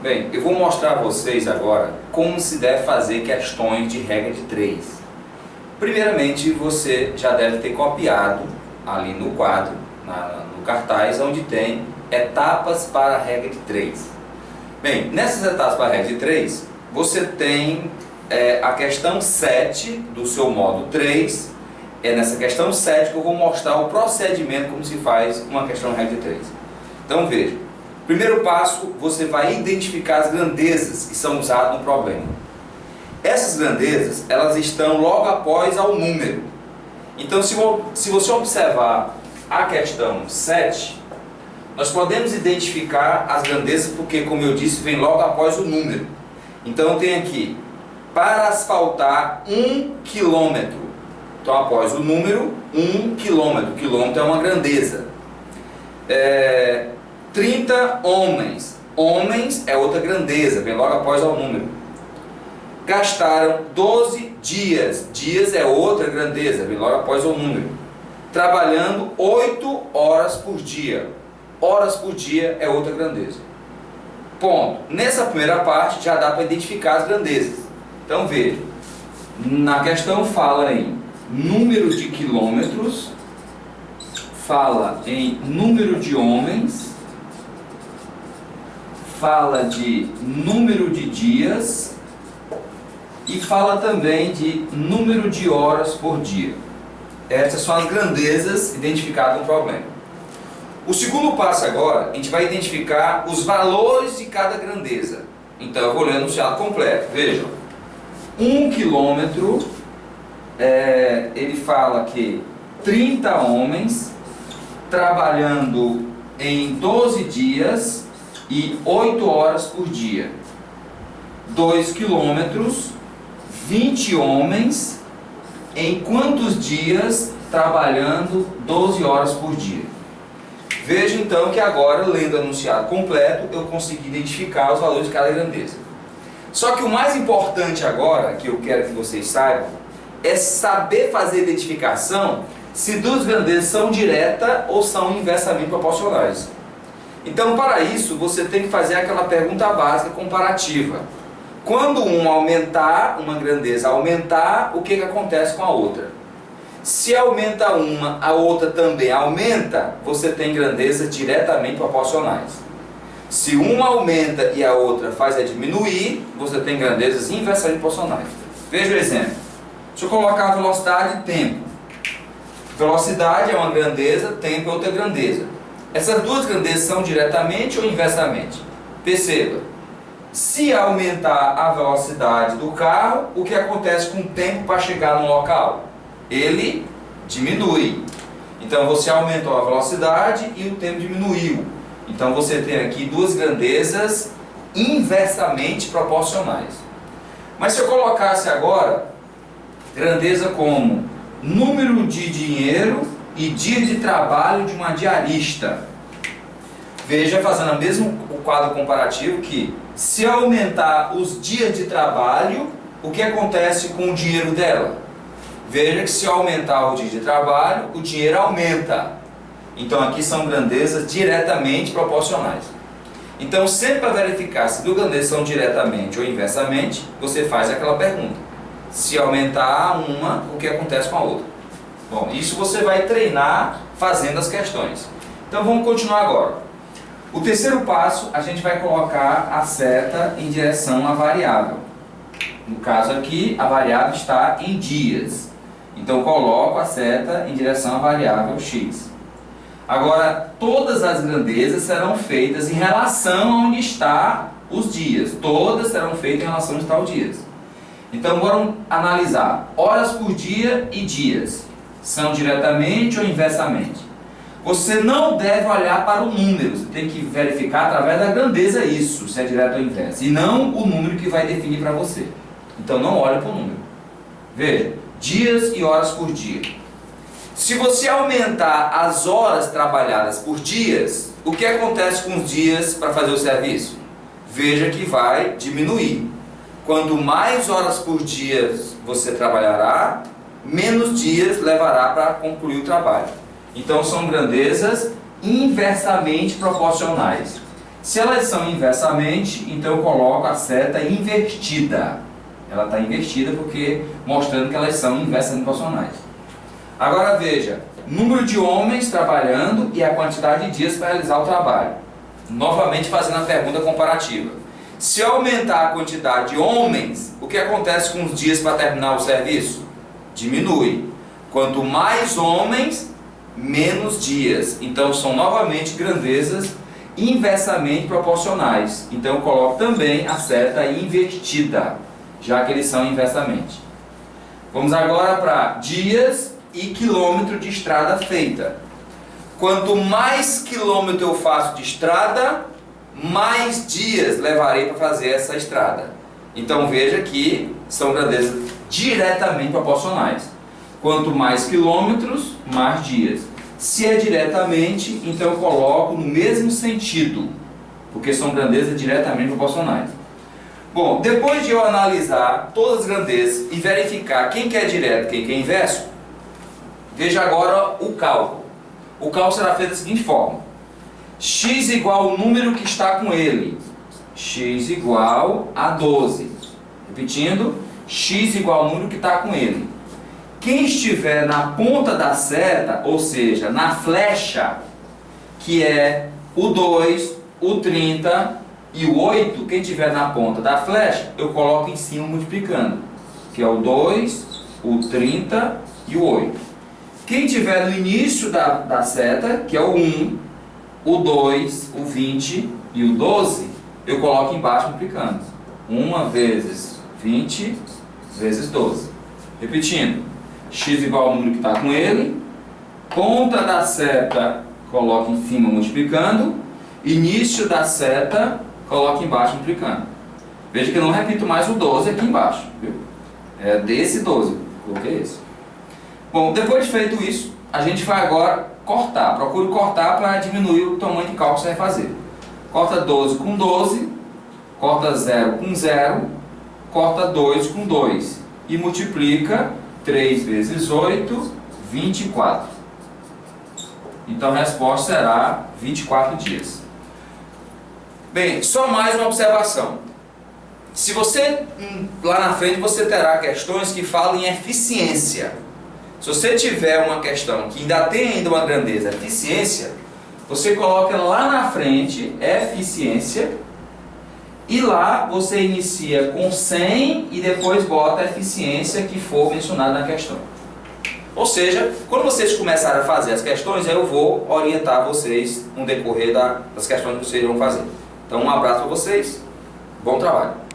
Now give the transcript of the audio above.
Bem, eu vou mostrar a vocês agora como se deve fazer questões de regra de 3. Primeiramente, você já deve ter copiado ali no quadro, no cartaz, onde tem etapas para a regra de 3. Bem, nessas etapas para a regra de 3, você tem a questão 7 do seu módulo 3. É nessa questão 7 que eu vou mostrar o procedimento como se faz uma questão de regra de 3. Então veja, primeiro passo, você vai identificar as grandezas que são usadas no problema. Essas grandezas, elas estão logo após ao número. Então se você observar a questão 7, nós podemos identificar as grandezas porque, como eu disse, vem logo após o número. Então tem aqui, para asfaltar 1 quilômetro. Então após o número, 1 quilômetro. Quilômetro é uma grandeza. 30 homens. Homens é outra grandeza, vem logo após ao número. Gastaram 12 dias. Dias é outra grandeza, vem logo após ao número. Trabalhando 8 horas por dia. Horas por dia é outra grandeza. Ponto. Nessa primeira parte já dá para identificar as grandezas. Então veja, na questão fala em número de quilômetros, fala em número de homens, fala de número de dias e fala também de número de horas por dia. Essas são as grandezas identificadas no problema. O segundo passo agora, a gente vai identificar os valores de cada grandeza. Então eu vou ler o enunciado completo. Vejam, 1 quilômetro, ele fala que 30 homens trabalhando em 12 dias e 8 horas por dia. 2 quilômetros, 20 homens em quantos dias trabalhando 12 horas por dia. Veja então que agora, lendo o enunciado completo, eu consegui identificar os valores de cada grandeza. Só que o mais importante agora, que eu quero que vocês saibam, é saber fazer a identificação se duas grandezas são diretas ou são inversamente proporcionais. Então, para isso, você tem que fazer aquela pergunta básica comparativa. Quando um aumentar, uma grandeza aumentar, o que acontece com a outra? Se aumenta uma, a outra também aumenta, você tem grandezas diretamente proporcionais. Se uma aumenta e a outra faz diminuir, você tem grandezas inversamente proporcionais. Veja o exemplo. Deixa eu colocar velocidade e tempo. Velocidade é uma grandeza, tempo é outra grandeza. Essas duas grandezas são diretamente ou inversamente? Perceba, se aumentar a velocidade do carro, o que acontece com o tempo para chegar no local? Ele diminui. Então você aumentou a velocidade e o tempo diminuiu. Então você tem aqui duas grandezas inversamente proporcionais. Mas se eu colocasse agora grandeza como número de dinheiro e dia de trabalho de uma diarista. Veja, fazendo o mesmo quadro comparativo, que se aumentar os dias de trabalho, o que acontece com o dinheiro dela? Veja que se aumentar o dia de trabalho, o dinheiro aumenta. Então aqui são grandezas diretamente proporcionais. Então sempre para verificar se duas grandezas são diretamente ou inversamente, você faz aquela pergunta. Se aumentar uma, o que acontece com a outra? Bom, isso você vai treinar fazendo as questões. Então vamos continuar agora. O terceiro passo, a gente vai colocar a seta em direção à variável. No caso aqui, a variável está em dias. Então coloco a seta em direção à variável x. Agora, todas as grandezas serão feitas em relação a onde está os dias. Todas serão feitas em relação a onde estão os dias. Então vamos analisar horas por dia e dias. São diretamente ou inversamente? Você não deve olhar para o número, você tem que verificar através da grandeza isso, se é direto ou inverso, e não o número que vai definir para você. Então não olhe para o número. Veja, dias e horas por dia. Se você aumentar as horas trabalhadas por dias, o que acontece com os dias para fazer o serviço? Veja que vai diminuir. Quanto mais horas por dia você trabalhará, menos dias levará para concluir o trabalho. Então são grandezas inversamente proporcionais. Se elas são inversamente, então eu coloco a seta invertida. Ela está invertida porque mostrando que elas são inversamente proporcionais. Agora veja, número de homens trabalhando e a quantidade de dias para realizar o trabalho. Novamente fazendo a pergunta comparativa. Se eu aumentar a quantidade de homens, o que acontece com os dias para terminar o serviço? Diminui. Quanto mais homens, menos dias. Então são novamente grandezas inversamente proporcionais. Então eu coloco também a seta invertida, já que eles são inversamente. Vamos agora para dias e quilômetro de estrada feita. Quanto mais quilômetro eu faço de estrada, mais dias levarei para fazer essa estrada. Então veja que são grandezas diretamente proporcionais. Quanto mais quilômetros, mais dias. Se é diretamente, então eu coloco no mesmo sentido, porque são grandezas diretamente proporcionais. Bom, depois de eu analisar todas as grandezas e verificar quem que é direto e quem que é inverso, veja agora o cálculo. O cálculo será feito da seguinte forma: x igual ao número que está com ele, x igual a 12. Repetindo, x igual ao número que está com ele. Quem estiver na ponta da seta, ou seja, na flecha, que é o 2, o 30 e o 8, quem estiver na ponta da flecha, eu coloco em cima multiplicando, que é o 2, o 30 e o 8. Quem estiver no início da seta, que é o 1, o 2, o 20 e o 12, eu coloco embaixo multiplicando. 1 vezes 20 vezes 12. Repetindo, x igual ao número que está com ele, ponta da seta, coloco em cima multiplicando, início da seta, coloco embaixo multiplicando. Veja que eu não repito mais o 12 aqui embaixo, viu? É desse 12, coloquei esse. Bom, depois de feito isso, a gente vai agora cortar. Procure cortar para diminuir o tamanho de cálculo que você vai fazer. Corta 12 com 12, corta 0 com 0, corta 2 com 2 e multiplica 3 vezes 8, 24. Então a resposta será 24 dias. Bem, só mais uma observação. Se você, lá na frente, você terá questões que falam em eficiência. Se você tiver uma questão que ainda tem ainda uma grandeza, eficiência, você coloca lá na frente, eficiência, e lá você inicia com 100 e depois bota a eficiência que for mencionada na questão. Ou seja, quando vocês começarem a fazer as questões, eu vou orientar vocês no decorrer das questões que vocês vão fazer. Então um abraço para vocês, bom trabalho.